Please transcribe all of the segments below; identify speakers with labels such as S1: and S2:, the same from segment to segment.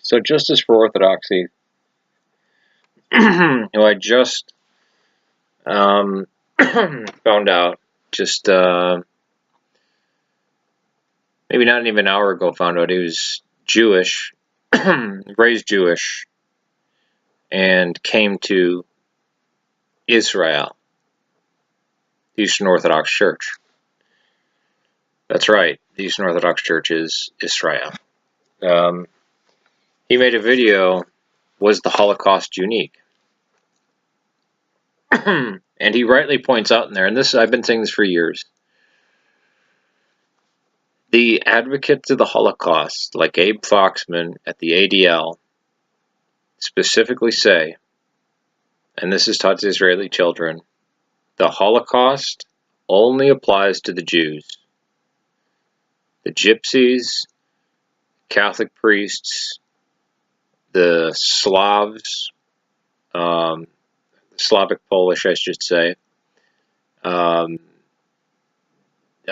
S1: So Justice for Orthodoxy, who I just found out, just maybe not even an hour ago, found out he was Jewish, raised Jewish, and came to Israel, the Eastern Orthodox Church. That's right, the Eastern Orthodox Church is Israel. He made a video, was the Holocaust unique? And he rightly points out in there, and this I've been saying this for years, the advocates of the Holocaust, like Abe Foxman at the ADL, specifically say, and this is taught to Israeli children, the Holocaust only applies to the Jews. The Gypsies, Catholic priests, the Slavs, Slavic Polish, I should say, the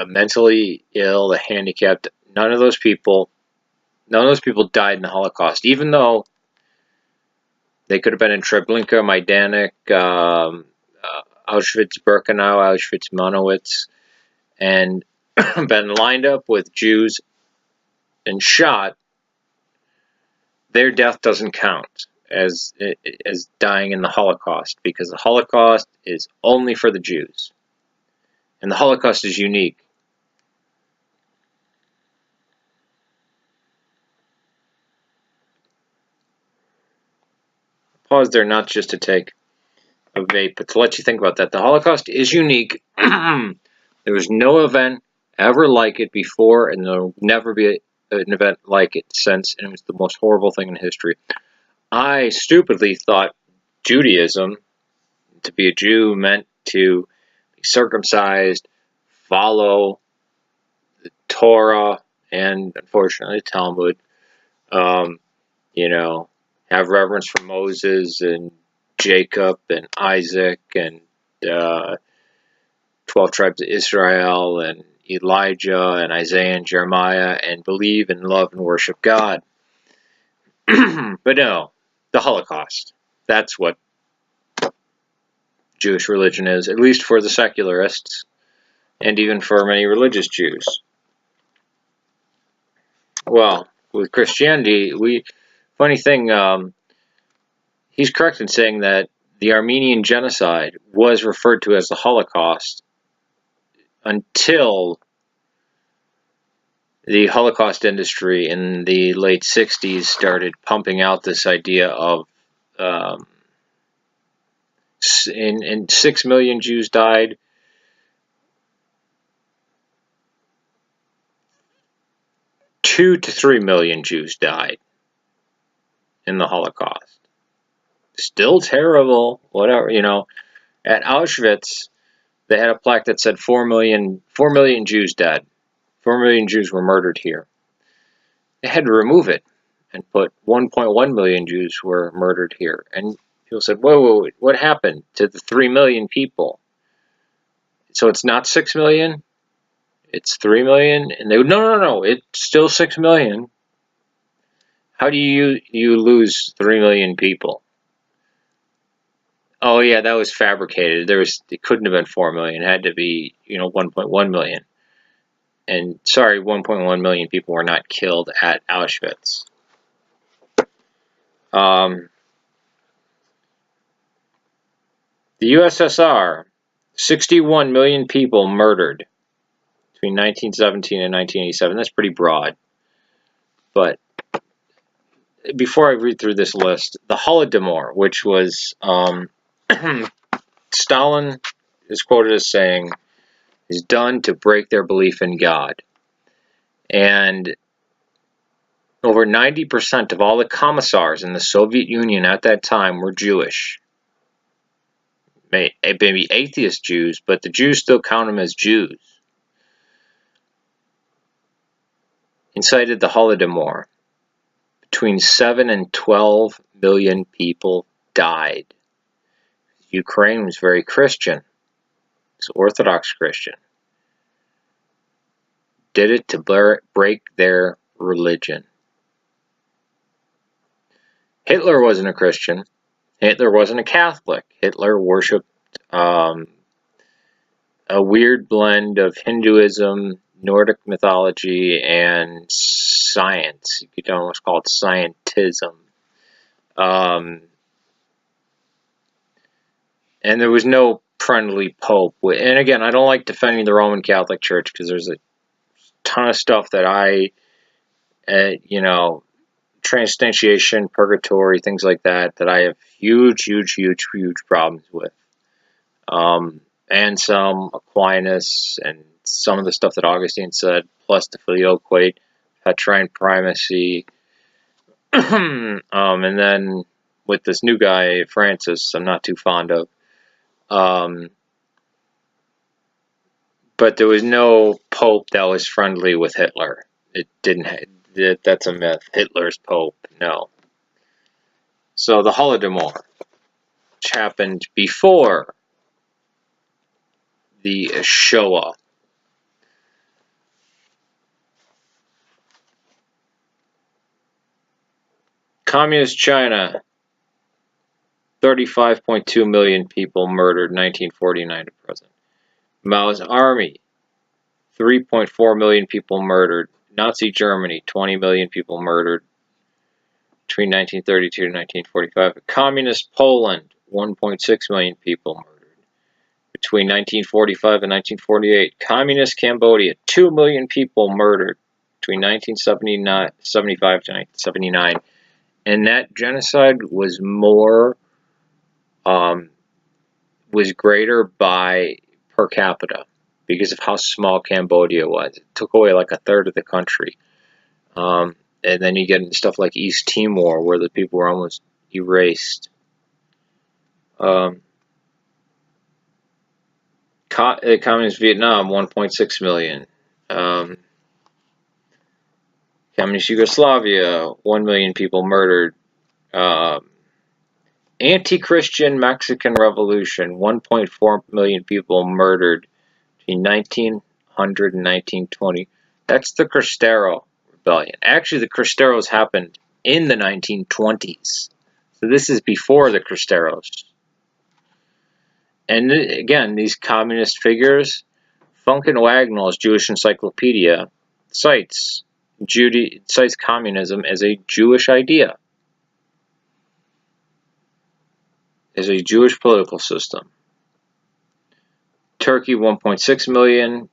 S1: mentally ill, the handicapped, none of those people died in the Holocaust, even though they could have been in Treblinka, Majdanek, Auschwitz-Birkenau, Auschwitz-Monowitz, and been lined up with Jews and shot. Their death doesn't count as dying in the Holocaust, because the Holocaust is only for the Jews. And the Holocaust is unique. Pause there, not just to take a vape, but to let you think about that. The Holocaust is unique. There was no event ever like it before, and there will never be an event like it since, and it was the most horrible thing in history. I stupidly thought Judaism, to be a Jew, meant to be circumcised, follow the Torah, and unfortunately the Talmud, have reverence for Moses and Jacob and Isaac and 12 tribes of Israel and Elijah and Isaiah and Jeremiah, and believe and love and worship God. But no, the Holocaust. That's what Jewish religion is, at least for the secularists, and even for many religious Jews. Well, with Christianity, funny thing, he's correct in saying that the Armenian genocide was referred to as the Holocaust until the Holocaust industry in the late 60s started pumping out this idea of and 6 million Jews died. 2 to 3 million Jews died in the Holocaust. Still terrible, whatever, At Auschwitz, they had a plaque that said 4 million Jews dead. 4 million Jews were murdered here. They had to remove it and put 1.1 million Jews were murdered here. And people said, whoa, what happened to the 3 million people? So it's not 6 million? It's 3 million? And they would, no, it's still 6 million. How do you lose 3 million people? Oh yeah, that was fabricated. It couldn't have been 4 million. It had to be, 1.1 million. And sorry, 1.1 million people were not killed at Auschwitz. The USSR, 61 million people murdered between 1917 and 1987. That's pretty broad. But before I read through this list, the Holodomor, which was Stalin is quoted as saying, is done to break their belief in God. And over 90% of all the commissars in the Soviet Union at that time were Jewish. Maybe atheist Jews, but the Jews still count them as Jews. Incited the Holodomor. Between 7 and 12 million people died. Ukraine was very Christian. It's Orthodox Christian. Did it to break their religion. Hitler wasn't a Christian. Hitler wasn't a Catholic. Hitler worshipped a weird blend of Hinduism, Nordic mythology, and science. You could almost call it scientism. And there was no friendly pope. And again, I don't like defending the Roman Catholic Church because there's a ton of stuff that transubstantiation, purgatory, things like that I have huge problems with. And Aquinas, and some of the stuff that Augustine said, plus the filioque, Petrine primacy, and then with this new guy, Francis, I'm not too fond of. But there was no pope that was friendly with Hitler. It didn't. That's a myth. Hitler's pope, no. So the Holodomor, which happened before the Shoah. Communist China, 35.2 million people murdered 1949 to present. Mao's army, 3.4 million people murdered. Nazi Germany, 20 million people murdered between 1932 and 1945. Communist Poland, 1.6 million people murdered between 1945 and 1948. Communist Cambodia, 2 million people murdered between 1975 to 1979. And that genocide was greater by per capita because of how small Cambodia was. It took away like a third of the country. And then you get into stuff like East Timor, where the people were almost erased. Communist Vietnam, 1.6 million. Communist Yugoslavia, 1 million people murdered. Anti-Christian Mexican Revolution, 1.4 million people murdered between 1900 and 1920. That's the Cristero Rebellion. Actually, the Cristeros happened in the 1920s. So this is before the Cristeros. And again, these communist figures, Funken Wagnall's Jewish Encyclopedia cites communism as a Jewish idea, as a Jewish political system. Turkey, 1.6 million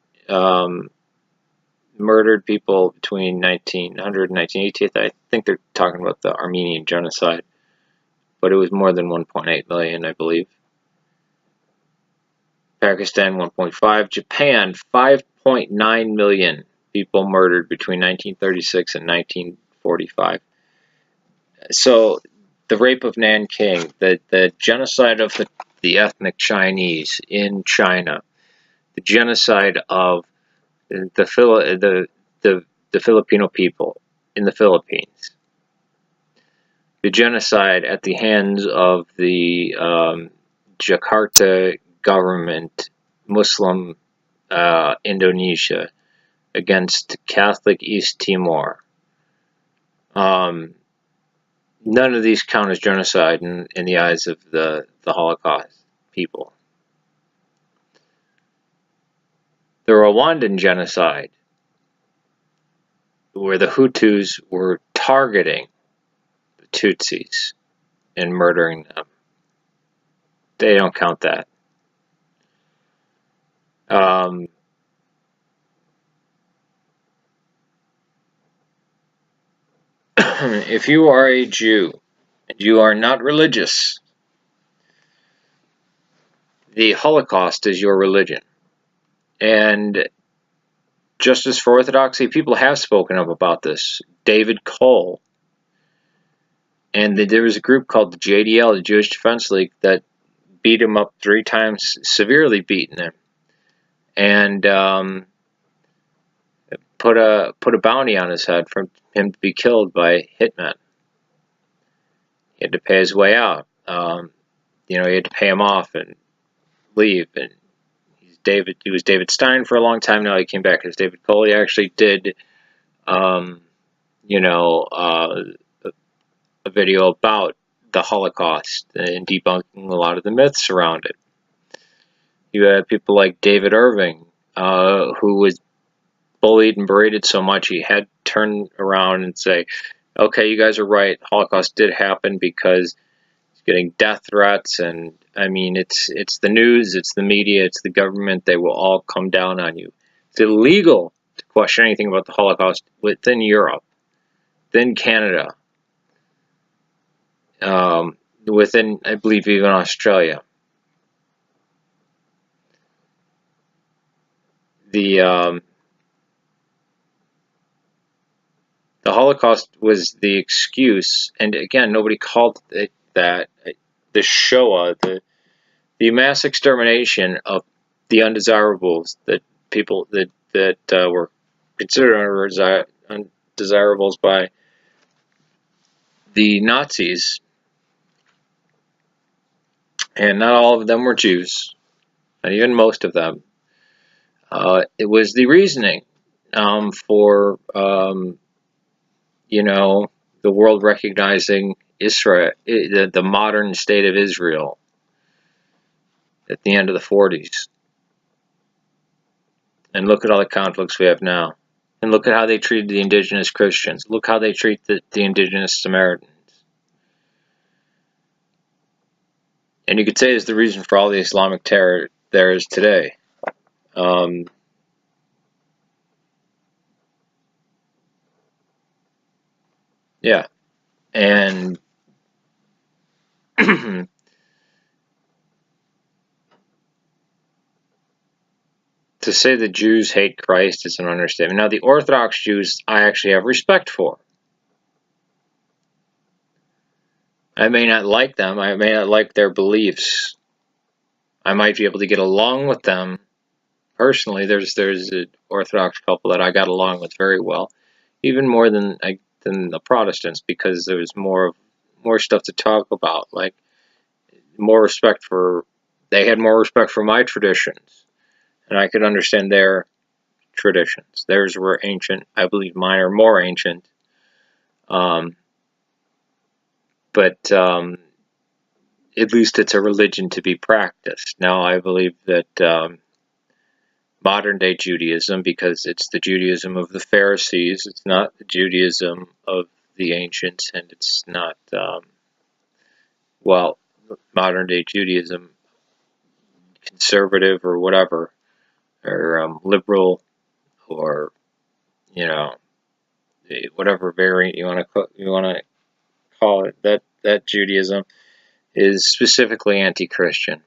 S1: murdered people between 1900 and 1980. I think they're talking about the Armenian genocide, but it was more than 1.8 million, I believe. Pakistan, 1.5. Japan, 5.9 million people murdered between 1936 and 1945. So the rape of Nanking, the genocide of the ethnic Chinese in China, the genocide of the Filipino people in the Philippines, the genocide at the hands of the Jakarta government, Muslim Indonesia, against Catholic East Timor. None of these count as genocide in the eyes of the Holocaust people. The Rwandan genocide, where the Hutus were targeting the Tutsis and murdering them, they don't count that. If you are a Jew and you are not religious, the Holocaust is your religion. And Justice for Orthodoxy, people have spoken up about this. David Cole. And there was a group called the JDL, the Jewish Defense League, that beat him up 3 times, severely beaten him. And put a bounty on his head for him to be killed by hitmen. He had to pay his way out. He had to pay him off and leave. And he was David Stein for a long time. Now he came back as David Cole. He actually did, a a video about the Holocaust and debunking a lot of the myths around it. You had people like David Irving, who was bullied and berated so much he had to turn around and say, okay, you guys are right, Holocaust did happen, because he's getting death threats, and I mean, it's the news, it's the media, it's the government, they will all come down on you. It's illegal to question anything about the Holocaust within Europe, within Canada, within, I believe, even Australia. The Holocaust was the excuse, and again, nobody called it that. The Shoah, the mass extermination of the undesirables, that people that were considered undesirables by the Nazis, and not all of them were Jews, not even most of them. It was the reasoning for you know, the world recognizing Israel, the modern state of Israel, at the end of the 40s. And look at all the conflicts we have now. And look at how they treated the indigenous Christians. Look how they treat the indigenous Samaritans. And you could say it's the reason for all the Islamic terror there is today. Yeah. And to say the Jews hate Christ is an understatement. Now, the Orthodox Jews I actually have respect for. I may not like them. I may not like their beliefs. I might be able to get along with them personally. There's an Orthodox couple that I got along with very well, even more than the Protestants, because there was more stuff to talk about. Like more respect for. They had more respect for my traditions, and I could understand their traditions. Theirs were ancient. I believe mine are more ancient. But at least it's a religion to be practiced. Now, I believe that modern day Judaism, because it's the Judaism of the Pharisees, it's not the Judaism of the ancients, and it's not, well, modern day Judaism, conservative or whatever, or liberal, or, you know, whatever variant you want to call it, that Judaism is specifically anti-Christian.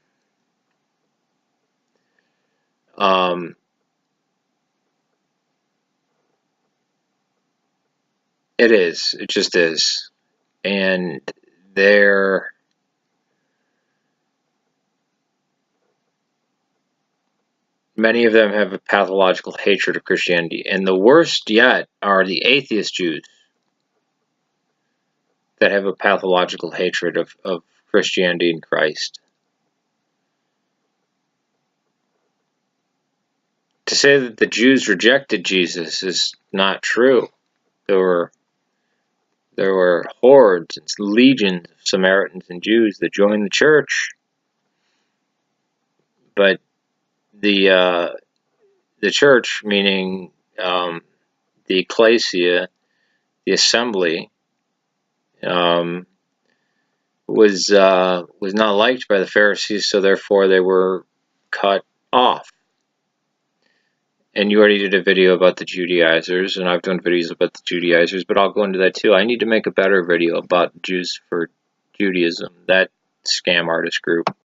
S1: It is. It just is. And many of them have a pathological hatred of Christianity. And the worst yet are the atheist Jews that have a pathological hatred of Christianity and Christ. To say that the Jews rejected Jesus is not true. There were hordes and legions of Samaritans and Jews that joined the church. But the church, meaning the ecclesia, the assembly, was not liked by the Pharisees, so therefore they were cut off. And you already did a video about the Judaizers, and I've done videos about the Judaizers, but I'll go into that too. I need to make a better video about Jews for Judaism, that scam artist group.